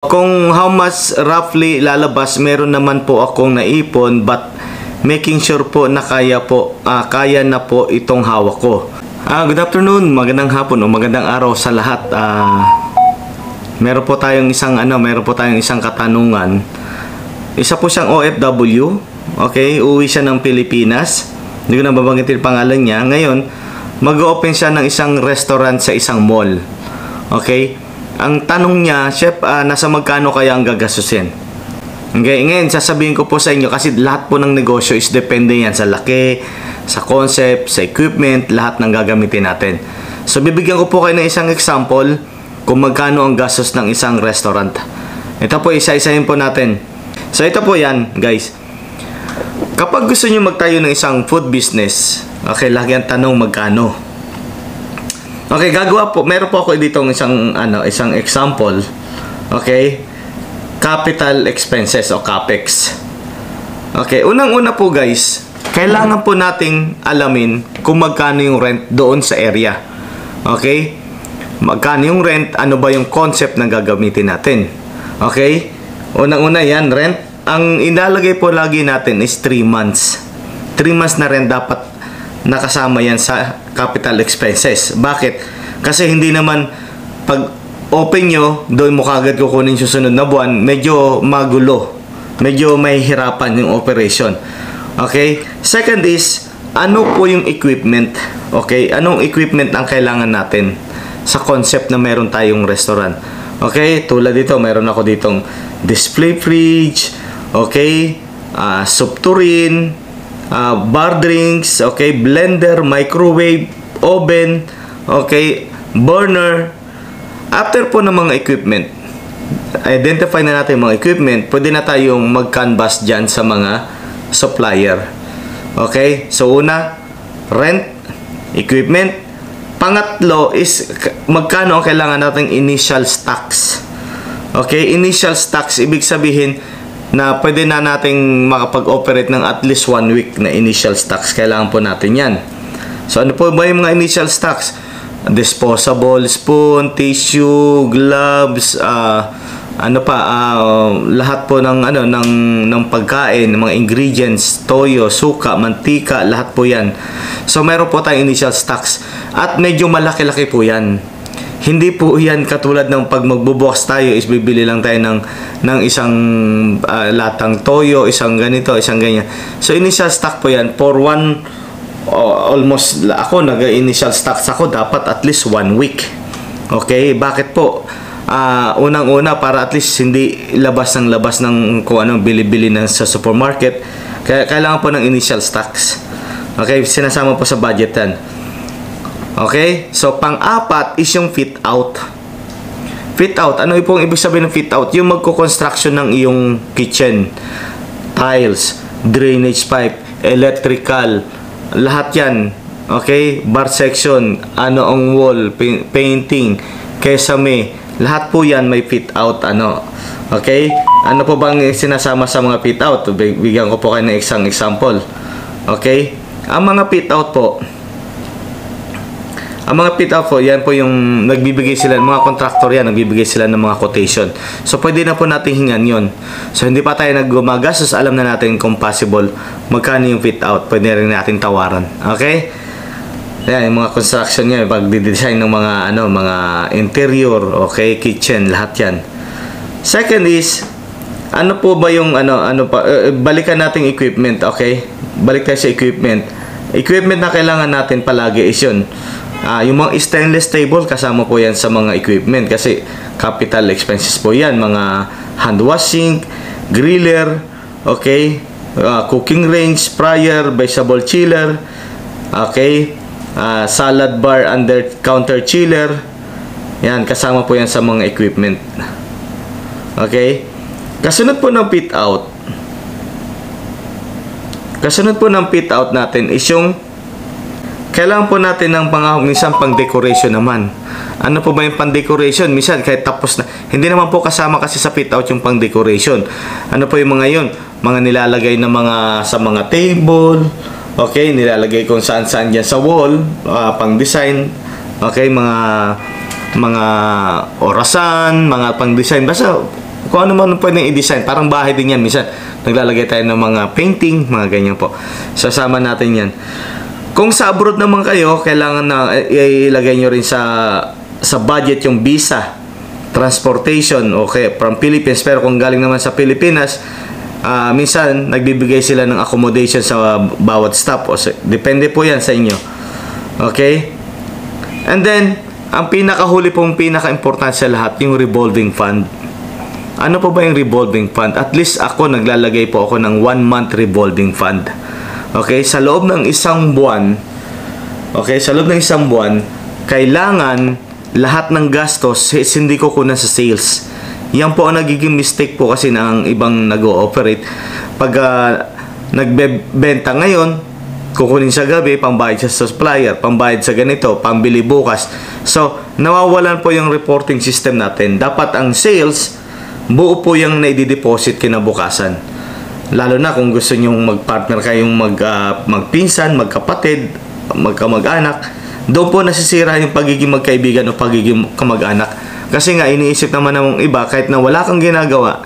Kung how much roughly lalabas, meron naman po akong naipon, but making sure po na kaya na po itong hawak ko. Good afternoon, magandang hapon o magandang araw sa lahat. Meron po tayong isang katanungan. Isa po siyang OFW. Okay, uwi siya ng Pilipinas. Hindi ko na babanggitin pangalan niya. Ngayon, mag-open siya ng isang restaurant sa isang mall. Okay? Ang tanong niya, chef, nasa magkano kaya ang gagastusin? Okay, ngayon sasabihin ko po sa inyo kasi lahat po ng negosyo is depende yan sa laki, sa concept, sa equipment, lahat ng gagamitin natin. So bibigyan ko po kayo ng isang example kung magkano ang gastos ng isang restaurant. Ito po, isa-isahin po natin. So ito po yan, guys. Kapag gusto niyo magtayo ng isang food business, okay, lagi ang tanong magkano. Okay, meron po ako dito isang example. Okay? Capital expenses o CAPEX. Okay, unang-una po guys, kailangan po nating alamin kung magkano yung rent doon sa area. Okay? Magkano yung rent, ano ba yung concept na gagamitin natin. Okay? Unang-una yan, rent. Ang inalagay po lagi natin is 3 months. 3 months na rent dapat nakasama yan sa capital expenses. Bakit? Kasi hindi naman pag open nyo, doon mo kagad kukunin susunod na buwan, medyo magulo. Medyo mahihirapan yung operation. Okay? Second is, ano po yung equipment? Okay? Anong equipment ang kailangan natin sa concept na meron tayong restaurant? Okay? Tulad dito, meron ako ditong display fridge, okay? Soup tureen, bar drinks, okay, blender, microwave, oven, okay, burner. After po ng mga equipment, identify na natin mga equipment, pwede na tayong mag-canvas dyan sa mga supplier. Okay, so una, rent, equipment. Pangatlo is magkano ang kailangan nating initial stocks. Okay, initial stocks, ibig sabihin na pwede na nating makapag-operate ng at least 1 week na initial stocks. Kailangan po natin yan. So ano po ba yung mga initial stocks? Disposable spoon, tissue, gloves, lahat po ng pagkain, mga ingredients, toyo, suka, mantika, lahat po yan. So meron po tayong initial stocks at medyo malaki-laki po yan. Hindi po yan katulad ng pag magbubukas tayo is bibili lang tayo ng isang latang toyo, isang ganito, isang ganyan. So initial stock po yan for almost ako nag-initial stocks ako dapat at least 1 week. Okay, bakit po? Unang-una para at least hindi labas ng kung anong bili-bili sa supermarket. Kaya kailangan po ng initial stocks. Okay, sinasama po sa budget yan. Okay? So, pang-apat is yung fit out. Fit out. Ano pong ibig sabihin ng fit out? Yung magko-construction ng iyong kitchen. Tiles, drainage pipe, electrical, lahat yan. Okay? Bar section, ano ang wall, painting, kesame, lahat po yan may fit out. Okay? Ano po bang sinasama sa mga fit out? Bigyan ko po kayo ng isang example. Okay? Ang mga fit out po, yan po yung nagbibigay sila, mga contractor yan, nagbibigay sila ng mga quotation. So, pwede na po natin hingan yun. So, hindi pa tayo naggumagastos, alam na natin kung possible, magkano yung fit out, pwede rin natin tawaran. Okay? Yan, yung mga construction niya, pag-design ng mga interior, okay, kitchen, lahat yan. Second is, ano po ba yung, balikan natin equipment, okay? Balik tayo sa equipment. Equipment na kailangan natin palagi is yun. Yung mga stainless table, kasama po yan sa mga equipment kasi capital expenses po yan. Mga hand washing, griller, okay, cooking range, fryer, vegetable chiller, okay, salad bar, under counter chiller. Yan, kasama po yan sa mga equipment. Okay, kasunod po ng fit out. Kasunod po ng fit out natin is yung kailangan po natin ng minsan pang-decoration naman. Ano po ba yung pang-decoration? Minsan kahit tapos na. Hindi naman po kasama kasi sa fit out yung pang-decoration. Ano po yung mga yun? Mga nilalagay na sa mga table. Okay, nilalagay kung saan-saan dyan sa wall. Pang-design. Okay, mga orasan, mga pang-design. Basta Kung ano man pwedeng i-design. Parang bahay din yan. Minsan, naglalagay tayo ng mga painting, mga ganyan po. Sasama natin yan. Kung sa abroad naman kayo, kailangan na ilagay nyo rin sa budget yung visa, transportation, okay, from Philippines. Pero kung galing naman sa Pilipinas, minsan, nagbibigay sila ng accommodation sa bawat stop. Depende po yan sa inyo. Okay? And then, ang pinakahuli pong pinaka-important sa lahat, yung revolving fund. Ano po ba yung revolving fund? At least ako, naglalagay po ako ng 1 month revolving fund. Okay? Sa loob ng isang buwan, kailangan lahat ng gastos, hindi ko kunan sa sales. Yan po ang nagiging mistake po kasi ng ibang nag-ooperate. Pag nagbebenta ngayon, kukunin sa gabi, pambayad sa supplier, pambayad sa ganito, pambili bukas. So, nawawalan po yung reporting system natin. Dapat ang sales, buo po yung naidideposit kinabukasan. Lalo na kung gusto nyong mag-partner kayong magpinsan, magkapatid, magkamag-anak, doon po nasisira yung pagiging magkaibigan o pagiging kamag-anak. Kasi nga, iniisip naman ng iba, kahit na wala kang ginagawa,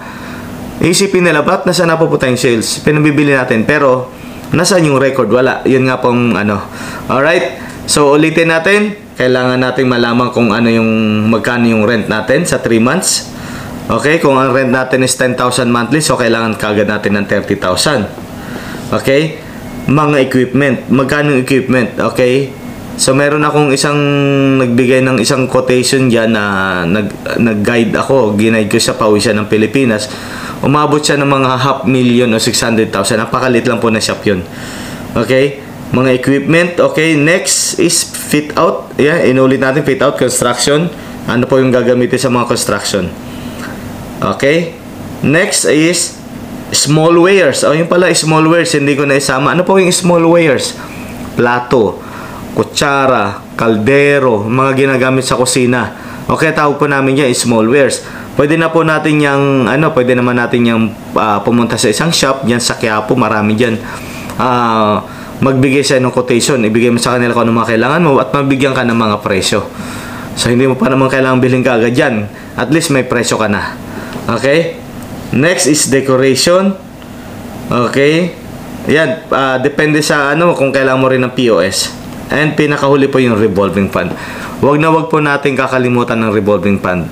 isipin nila, ba't nasa na po tayong sales? Pinabibili natin, pero nasaan yung record? Wala. Yun nga pong ano. Alright? So, ulitin natin. Kailangan natin malaman kung ano yung magkano yung rent natin sa 3 months. Okay? Kung ang rent natin is 10,000 monthly, so kailangan kagad natin ng 30,000. Okay? Mga equipment. Magkano yung equipment? Okay? So, meron akong nagbigay ng isang quotation dyan na nag-guide ako. Ginaid ko siya pauwi siya ng Pilipinas. Umabot siya ng mga 500,000 o 600,000. Napakalit lang po na shop yun. Okay? Mga equipment. Okay? Next is fit out. Yeah, inulit natin fit out, construction. Ano po yung gagamitin sa mga construction. Okay? Next is small wares. O, yung pala small wares. Hindi ko na isama. Ano po yung small wares? Plato, kutsara, kaldero, mga ginagamit sa kusina. Okay, tawag po namin yan small wares. Pwede na po natin pwede naman natin yung pumunta sa isang shop diyan sa Quiapo, marami diyan. Magbigay siya ng quotation, ibigay mo sa kanila kung ano mga kailangan mo at mabigyan ka ng mga presyo. So hindi mo pa naman kailangan bilhin ka agad yan. At least may presyo ka na. Okay? Next is decoration. Okay? Yan, depende sa kung kailangan mo rin ng POS. And pinakahuli po yung revolving fund. Wag na wag po natin kakalimutan ng revolving fund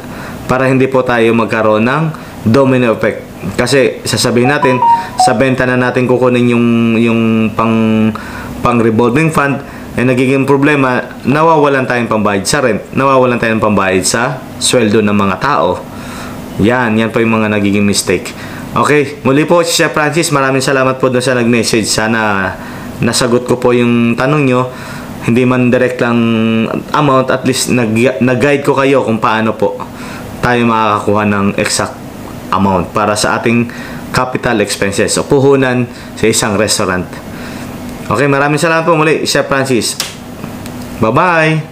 para hindi po tayo magkaroon ng domino effect. Kasi sasabihin natin, sa benta na natin kukunin yung pang revolving fund, nagiging problema, nawawalan tayong pambayad sa rent, nawawalan tayong pambayad sa sweldo ng mga tao. Yan po yung mga nagiging mistake. Okay, muli po si Chef Francis, maraming salamat po doon sa nag-message. Sana nasagot ko po yung tanong nyo. Hindi man direct lang amount, at least nag-guide ko kayo kung paano po tayo makakakuha ng exact amount para sa ating capital expenses o puhunan sa isang restaurant. Okay, maraming salamat po muli, Chef Francis. Bye-bye!